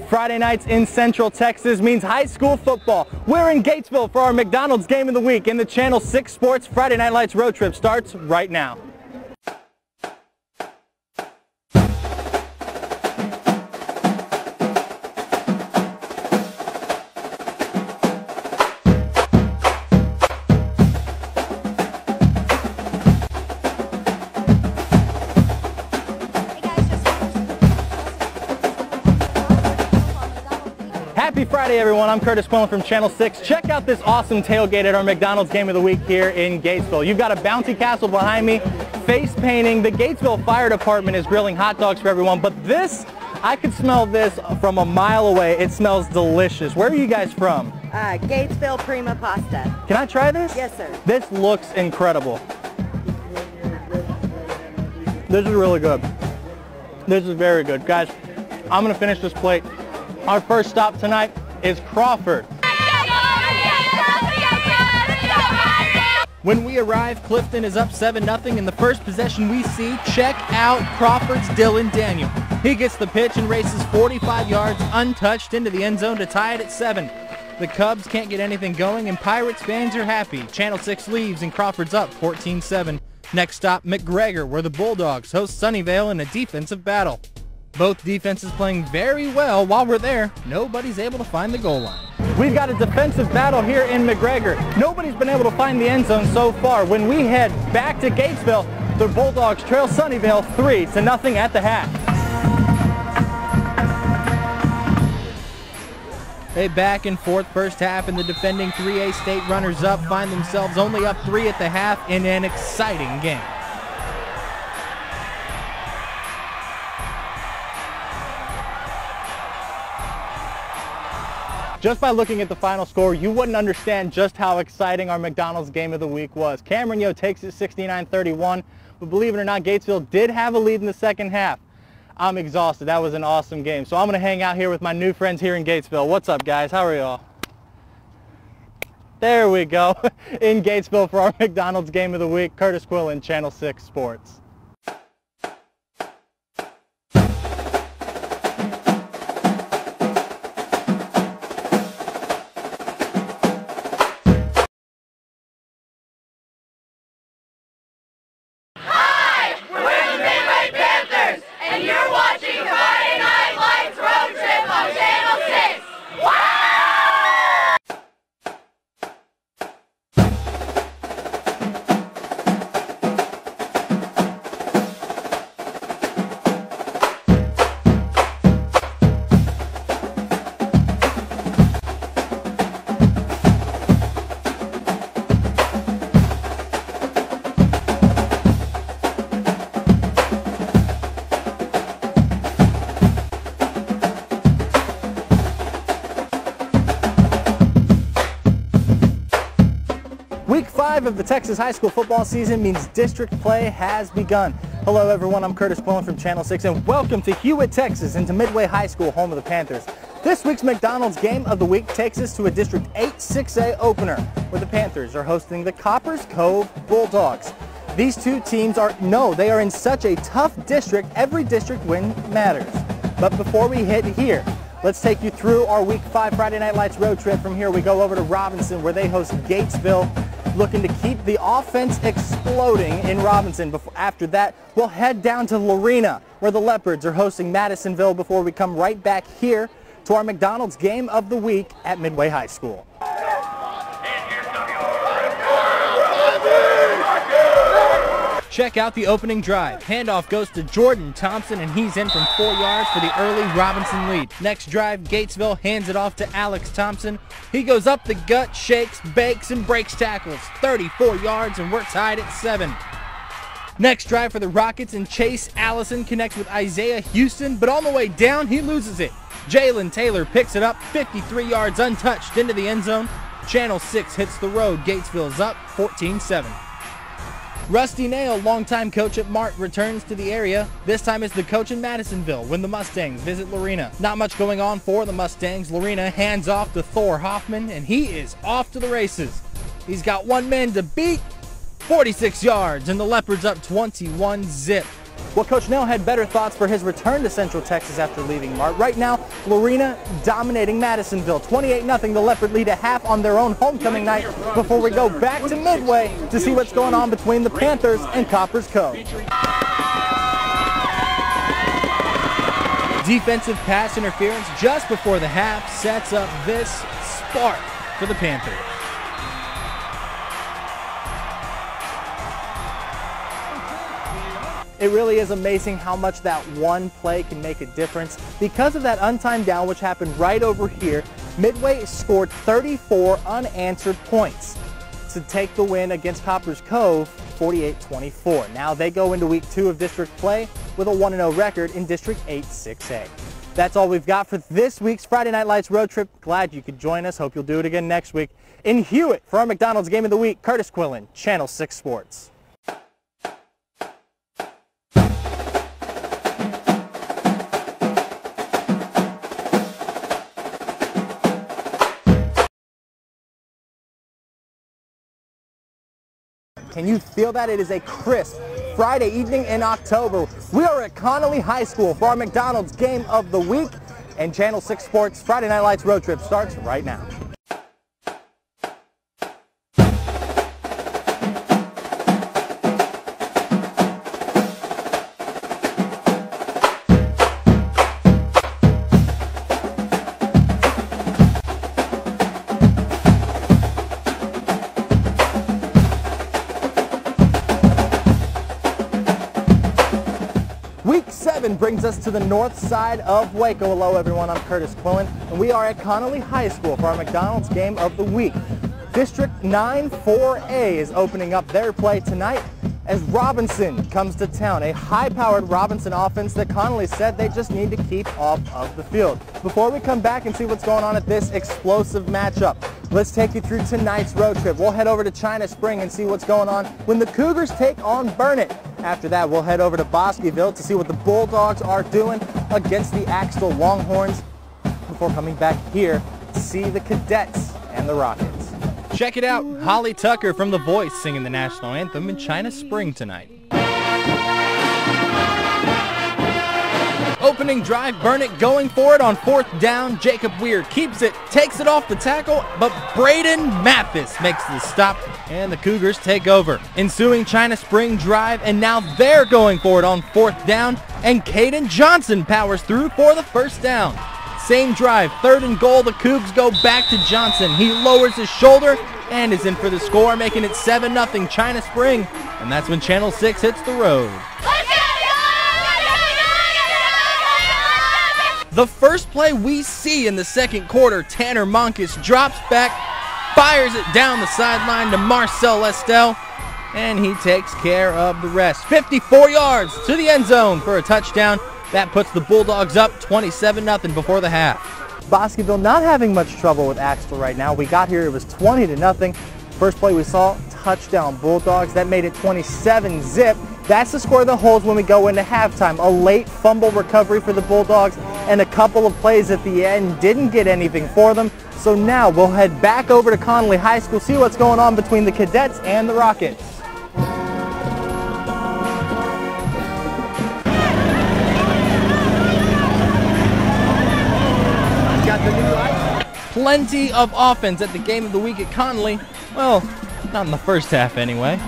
Friday nights in Central Texas means high school football. We're in Gatesville for our McDonald's Game of the Week, and the Channel 6 Sports Friday Night Lights road trip starts right now. Happy Friday, everyone. I'm Curtis Quillen from Channel 6. Check out this awesome tailgate at our McDonald's Game of the Week here in Gatesville. You've got a bouncy castle behind me, face painting. The Gatesville Fire Department is grilling hot dogs for everyone, but this, I could smell this from a mile away. It smells delicious. Where are you guys from? Gatesville Prima Pasta. Can I try this? Yes, sir. This looks incredible. This is really good. This is very good. Guys, I'm going to finish this plate. Our first stop tonight is Crawford. When we arrive, Clifton is up 7-0, and the first possession we see, check out Crawford's Dylan Daniel. He gets the pitch and races 45 yards untouched into the end zone to tie it at 7. The Cubs can't get anything going, and Pirates fans are happy. Channel 6 leaves, and Crawford's up 14-7. Next stop, McGregor, where the Bulldogs host Sunnyvale in a defensive battle. Both defenses playing very well. While we're there, nobody's able to find the goal line. We've got a defensive battle here in McGregor. Nobody's been able to find the end zone so far. When we head back to Gatesville, the Bulldogs trail Sunnyvale 3-0 at the half. A back and forth first half, and the defending 3A state runners-up find themselves only up 3 at the half in an exciting game. Just by looking at the final score, you wouldn't understand just how exciting our McDonald's Game of the Week was. Cameron Yo takes it 69-31, but believe it or not, Gatesville did have a lead in the second half. I'm exhausted. That was an awesome game. So I'm going to hang out here with my new friends here in Gatesville. What's up, guys? How are y'all? There we go. In Gatesville for our McDonald's Game of the Week, Curtis Quillen, Channel 6 Sports. Week 5 of the Texas high school football season means district play has begun. Hello everyone, I'm Curtis Quillen from Channel 6, and welcome to Hewitt, Texas, and to Midway High School, home of the Panthers. This week's McDonald's Game of the Week takes us to a District 8 6A opener, where the Panthers are hosting the Coppers Cove Bulldogs. These two teams are in such a tough district, every district win matters. But before we hit here, let's take you through our Week 5 Friday Night Lights road trip. From here we go over to Robinson, where they host Gatesville, looking to keep the offense exploding in Robinson. After that, we'll head down to Lorena, where the Leopards are hosting Madisonville, before we come right back here to our McDonald's Game of the Week at Midway High School. Check out the opening drive. Handoff goes to Jordan Thompson, and he's in from 4 yards for the early Robinson lead. Next drive, Gatesville hands it off to Alex Thompson. He goes up the gut, shakes, bakes, and breaks tackles. 34 yards, and we're tied at 7. Next drive for the Rockets, and Chase Allison connects with Isaiah Houston, but on the way down, he loses it. Jalen Taylor picks it up 53 yards untouched into the end zone. Channel 6 hits the road. Gatesville's up 14-7. Rusty Nail, longtime coach at Mart, returns to the area. This time as the coach in Madisonville when the Mustangs visit Lorena. Not much going on for the Mustangs. Lorena hands off to Thor Hoffman, and he is off to the races. He's got one man to beat, 46 yards, and the Leopards up 21-0. Well, Coach Nell had better thoughts for his return to Central Texas after leaving Mart. Right now, Lorena dominating Madisonville. 28-0, the Leopard lead a half on their own homecoming night before we go back to Midway to see what's going on between the Panthers and Copper's Cove. Defensive pass interference just before the half sets up this spark for the Panthers. It really is amazing how much that one play can make a difference. Because of that untimed down, which happened right over here, Midway scored 34 unanswered points to take the win against Copper's Cove, 48-24. Now they go into week 2 of district play with a 1-0 record in District 8-6A. That's all we've got for this week's Friday Night Lights road trip. Glad you could join us. Hope you'll do it again next week. In Hewitt, for our McDonald's Game of the Week, Curtis Quillen, Channel 6 Sports. Can you feel that? It is a crisp Friday evening in October. We are at Connolly High School for our McDonald's Game of the Week, and Channel 6 Sports Friday Night Lights road trip starts right now. Week 7 brings us to the north side of Waco. Hello everyone, I'm Curtis Quillen, and we are at Connolly High School for our McDonald's Game of the Week. District 9-4A is opening up their play tonight as Robinson comes to town. A high-powered Robinson offense that Connolly said they just need to keep off of the field. Before we come back and see what's going on at this explosive matchup, let's take you through tonight's road trip. We'll head over to China Spring and see what's going on when the Cougars take on Burnett. After that, we'll head over to Bosqueville to see what the Bulldogs are doing against the Axtell Longhorns before coming back here to see the Cadets and the Rockets. Check it out, Holly Tucker from The Voice singing the national anthem in China Spring tonight. Opening drive, Burnett going for it on 4th down. Jacob Weir keeps it, takes it off the tackle, but Braden Mathis makes the stop, and the Cougars take over. Ensuing China Spring drive, and now they're going for it on 4th down, and Caden Johnson powers through for the first down. Same drive, 3rd and goal, the Cougs go back to Johnson. He lowers his shoulder and is in for the score, making it 7-0 China Spring, and that's when Channel 6 hits the road. The first play we see in the second quarter, Tanner Monkus drops back, fires it down the sideline to Marcel Estelle, and he takes care of the rest. 54 yards to the end zone for a touchdown. That puts the Bulldogs up 27-0 before the half. Bosqueville not having much trouble with Axtell right now. We got here, it was 20-0. First play we saw, touchdown Bulldogs. That made it 27-zip. That's the score that holds when we go into halftime. A late fumble recovery for the Bulldogs and a couple of plays at the end didn't get anything for them. So now we'll head back over to Connolly High School, see what's going on between the Cadets and the Rockets. Got the new lights. Plenty of offense at the Game of the Week at Connolly. Well, not in the first half anyway.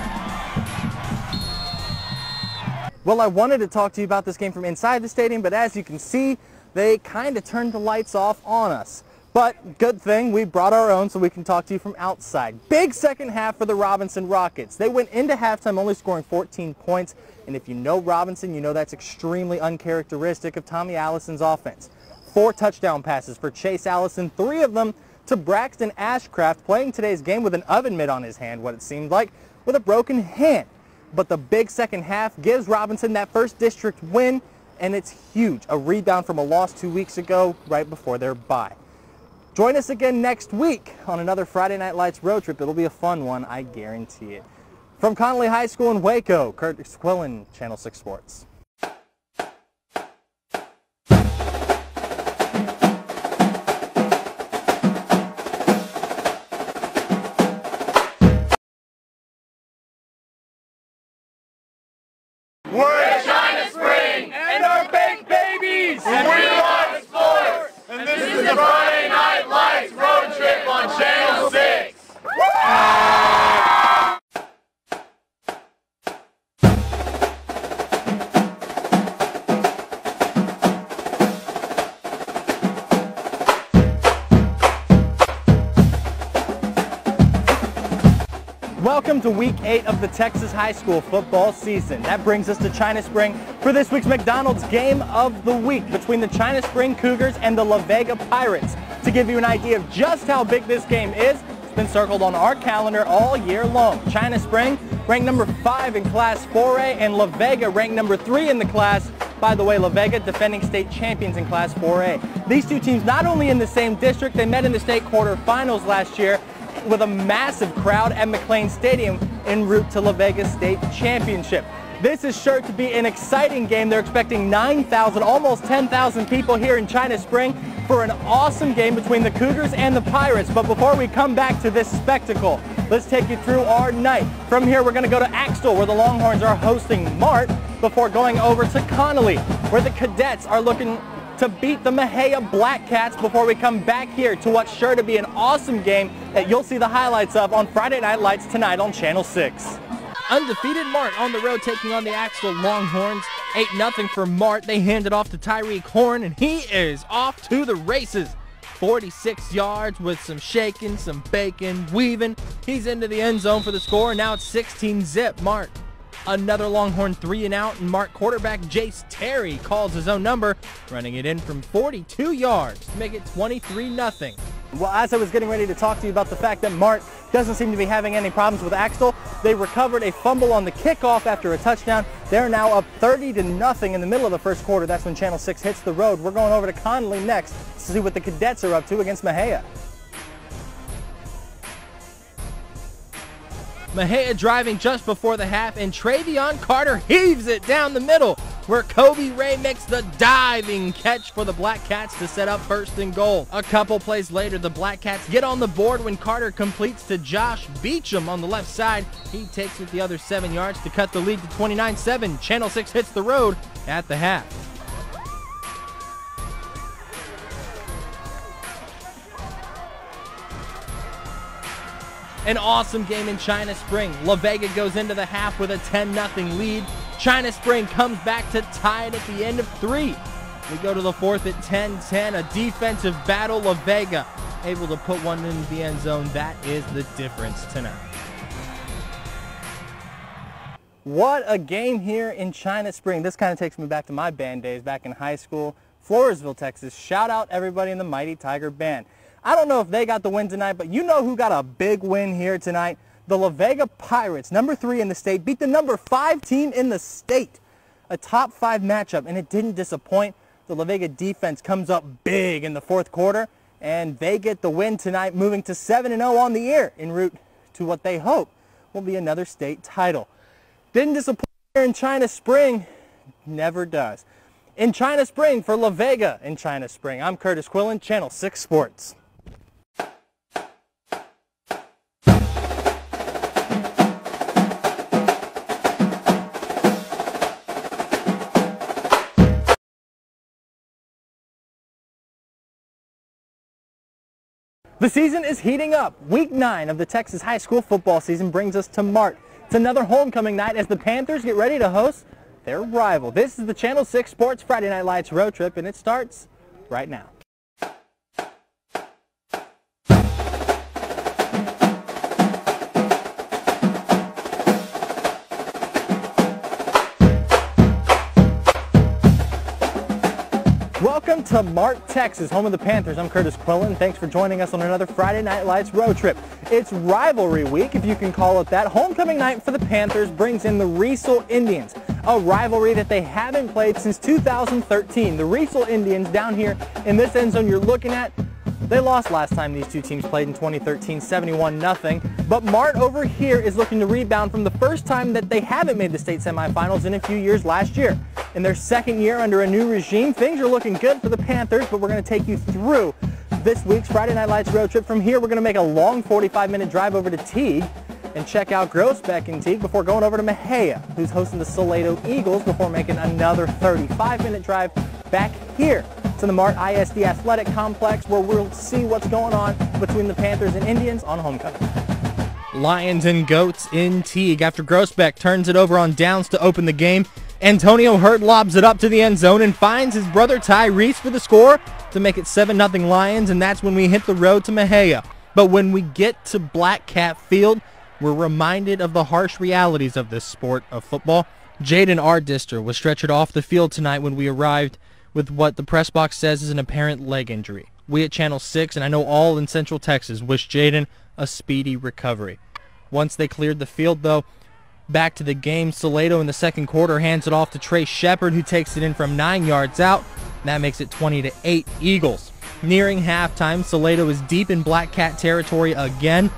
Well, I wanted to talk to you about this game from inside the stadium, but as you can see, they kind of turned the lights off on us. But good thing we brought our own so we can talk to you from outside. Big second half for the Robinson Rockets. They went into halftime only scoring 14 points, and if you know Robinson, you know that's extremely uncharacteristic of Tommy Allison's offense. 4 touchdown passes for Chase Allison, 3 of them to Braxton Ashcraft, playing today's game with an oven mitt on his hand, what it seemed like, with a broken hand. But the big second half gives Robinson that first district win, and it's huge. A rebound from a loss 2 weeks ago, right before their bye. Join us again next week on another Friday Night Lights road trip. It'll be a fun one, I guarantee it. From Connolly High School in Waco, Curtis Quillen, Channel 6 Sports. We're China Spring! Welcome to week 8 of the Texas high school football season. That brings us to China Spring for this week's McDonald's Game of the Week between the China Spring Cougars and the La Vega Pirates. To give you an idea of just how big this game is, it's been circled on our calendar all year long. China Spring ranked number 5 in Class 4A and La Vega ranked number 3 in the class. By the way, La Vega defending state champions in Class 4A. These two teams not only in the same district, they met in the state quarterfinals last year with a massive crowd at McLean Stadium en route to La Vega State Championship. This is sure to be an exciting game. They're expecting 9,000, almost 10,000 people here in China Spring for an awesome game between the Cougars and the Pirates. But before we come back to this spectacle, let's take you through our night. From here, we're going to go to Axtell, where the Longhorns are hosting Mart, before going over to Connolly, where the Cadets are looking to beat the Mexia Black Cats, before we come back here to what's sure to be an awesome game that you'll see the highlights of on Friday Night Lights tonight on Channel 6. Undefeated Mart on the road taking on the Axtell Longhorns. 8-0 for Mart. They hand it off to Tyreek Horn, and he is off to the races. 46 yards with some shaking, some baking, weaving. He's into the end zone for the score, and now it's 16-zip Mart. Another Longhorn 3-and-out, and Mart quarterback Jace Terry calls his own number, running it in from 42 yards to make it 23-0. Well, as I was getting ready to talk to you about the fact that Mart doesn't seem to be having any problems with Axtell, they recovered a fumble on the kickoff after a touchdown. They're now up 30-0 in the middle of the first quarter. That's when Channel 6 hits the road. We're going over to Connolly next to see what the Cadets are up to against Mexia. Mexia driving just before the half, and Travion Carter heaves it down the middle, where Kobe Ray makes the diving catch for the Black Cats to set up first and goal. A couple plays later, the Black Cats get on the board when Carter completes to Josh Beecham on the left side. He takes it the other 7 yards to cut the lead to 29-7. Channel 6 hits the road at the half. An awesome game in China Spring. La Vega goes into the half with a 10-0 lead. China Spring comes back to tie it at the end of 3. We go to the fourth at 10-10. A defensive battle. La Vega able to put one into the end zone. That is the difference tonight. What a game here in China Spring. This kind of takes me back to my band days back in high school. Floresville, Texas. Shout out everybody in the Mighty Tiger Band. I don't know if they got the win tonight, but you know who got a big win here tonight? The La Vega Pirates, number 3 in the state, beat the number 5 team in the state. A top 5 matchup, and it didn't disappoint. The La Vega defense comes up big in the fourth quarter, and they get the win tonight, moving to 7-0 on the year, en route to what they hope will be another state title. Didn't disappoint here in China Spring, never does. In China Spring for La Vega in China Spring, I'm Curtis Quillen, Channel 6 Sports. The season is heating up. Week 9 of the Texas high school football season brings us to Mart. It's another homecoming night as the Panthers get ready to host their rival. This is the Channel 6 Sports Friday Night Lights road trip, and it starts right now. Welcome to Mart, Texas, home of the Panthers. I'm Curtis Quillen. Thanks for joining us on another Friday Night Lights road trip. It's rivalry week, if you can call it that. Homecoming night for the Panthers brings in the Riesel Indians, a rivalry that they haven't played since 2013. The Riesel Indians down here in this end zone you're looking at, they lost last time these two teams played in 2013, 71-0. But Mart over here is looking to rebound from the first time that they haven't made the state semifinals in a few years last year. In their second year under a new regime, things are looking good for the Panthers, but we're going to take you through this week's Friday Night Lights road trip. From here, we're going to make a long 45-minute drive over to Teague and check out Groesbeck and Teague before going over to Mexia, who's hosting the Salado Eagles, before making another 35-minute drive back here to the Mart ISD Athletic Complex, where we'll see what's going on between the Panthers and Indians on homecoming. Lions and Goats in Teague after Groesbeck turns it over on downs to open the game. Antonio Hurt lobs it up to the end zone and finds his brother Tyrese for the score to make it 7-0 Lions, and that's when we hit the road to Mexia. But when we get to Black Cat Field, we're reminded of the harsh realities of this sport of football. Jaden Ardister was stretchered off the field tonight when we arrived with what the press box says is an apparent leg injury. We at Channel 6, and I know all in Central Texas, wish Jaden a speedy recovery. Once they cleared the field, though, back to the game. Salado in the second quarter hands it off to Trey Shepard, who takes it in from 9 yards out. That makes it 20-8 Eagles. Nearing halftime, Salado is deep in Black Cat territory again.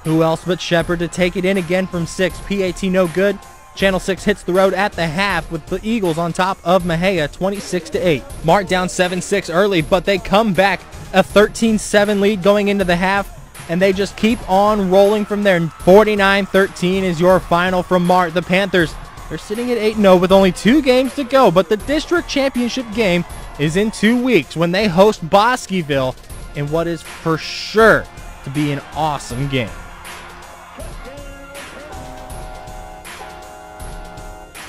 Who else but Shepard to take it in again from 6. PAT no good. Channel 6 hits the road at the half with the Eagles on top of Mejia, 26-8. Mart down 7-6 early, but they come back a 13-7 lead going into the half, and they just keep on rolling from there. 49-13 is your final from Mart. The Panthers, they're sitting at 8-0 with only 2 games to go, but the district championship game is in 2 weeks when they host Bosqueville in what is for sure to be an awesome game.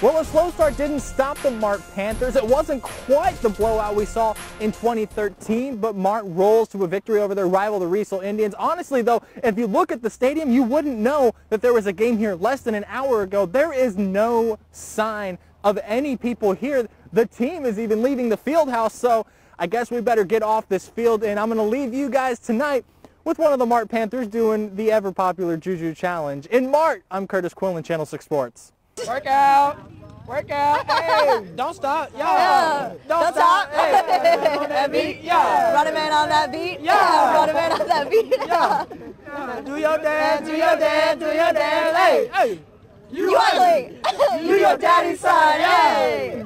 Well, a slow start didn't stop the Mart Panthers. It wasn't quite the blowout we saw in 2013, but Mart rolls to a victory over their rival, the Riesel Indians. Honestly, though, if you look at the stadium, you wouldn't know that there was a game here less than an hour ago. There is no sign of any people here. The team is even leaving the field house, so I guess we better get off this field, and I'm going to leave you guys tonight with one of the Mart Panthers doing the ever-popular Juju Challenge. In Mart, I'm Curtis Quinlan, Channel 6 Sports. Work out, hey, don't stop, Yeah. don't stop, hey, on that beat, yeah, Run a man on that beat. Yeah. Run a man on that beat. yeah, do your dance, hey, You ugly. do your daddy's side, Hey.